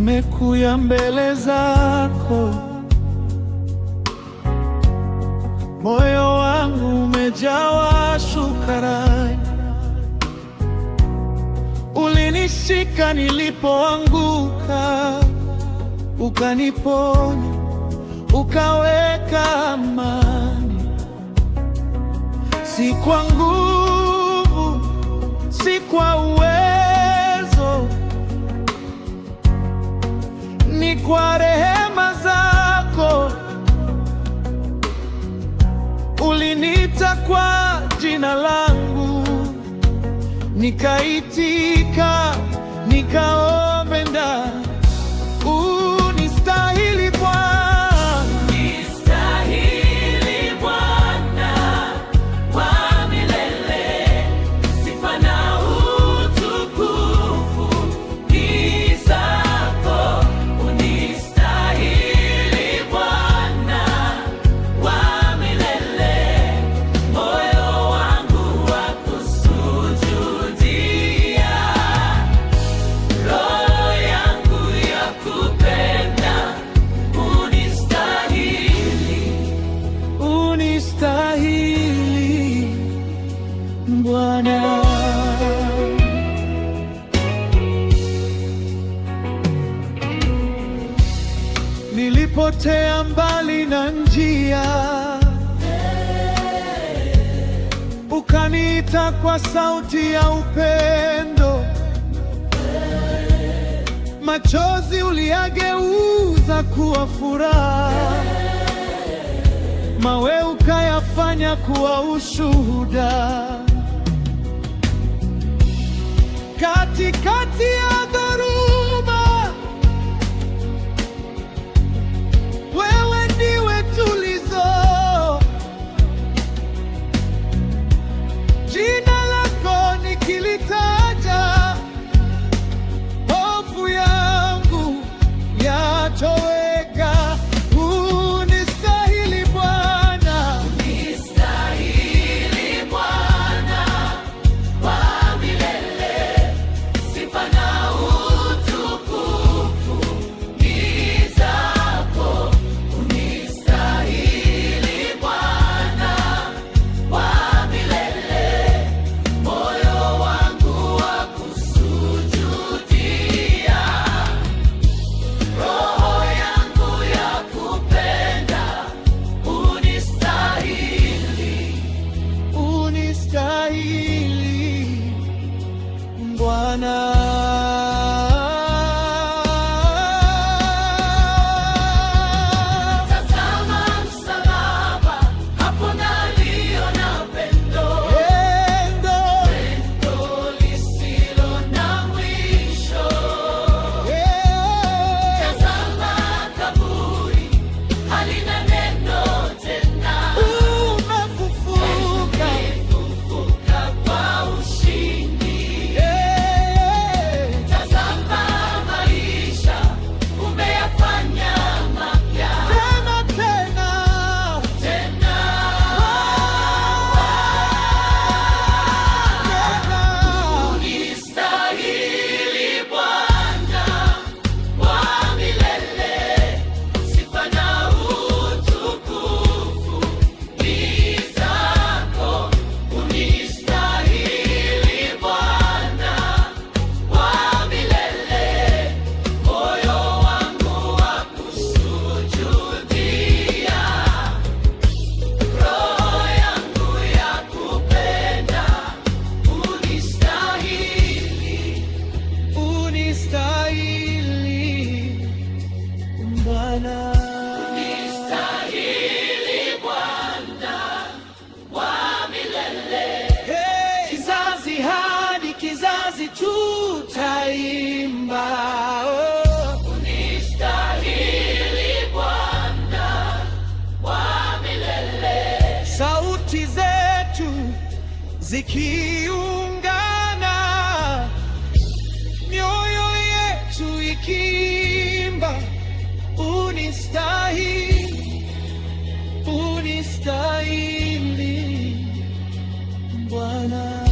nimekuja mbele zako, moyo wangu umejawa shukrani. Ulinishika nilipoanguka, ukaniponya, ukaweka amani. Si kwa nguvu, si kwa uwezo, ni kwa rehema zako. Uliniita kwa jina langu, nikaitika, nikaomba. Unistahili Bwana, unistahili Bwana wa milele, sifa na utukufu ni zako. Unistahili Bwana wa milele, moyo wangu wakusujudia, roho yangu yakupenda. unistahili Bwana. Nilipotea mbali na njia, ukaniita kwa sauti ya upendo. Machozi uliyageuza kuwa furaha, mawe ukayafanya kuwa ushuhuda. Katikati ya dhoruba, wewe ndiwe tulizo. Jina lako nikilitaja, hofu yangu yatoweka. Unistahili Bwana, Unistahili Bwana wa milele, sifa na utukufu ni zako. Unistahili Bwana wa milele, moyo wangu wakusujudia, roho yangu yakupenda. unistahili Bwana. Tazama msalaba, hapo naliona pendo, Pendo, pendo lisilo na mwisho. Tazama kaburi, halina neno tena, umefufuka. umefufuka kwa ushindi. Tazama maisha, umeyafanya mapya Tena tena, tena. Unistahili Bwana wa milele, sifa na utukufu ni zako. Unistahili Bwana wa milele, moyo wangu wakusujudia, roho yangu yakupenda. unistahili Bwana. Unistahili Bwana wa milele, Kizazi hadi kizazi tutaimba. unistahili Bwana wa milele. Sauti zetu zikiungana, mioyo yetu ikiimba, unistahili, unistahili Bwana.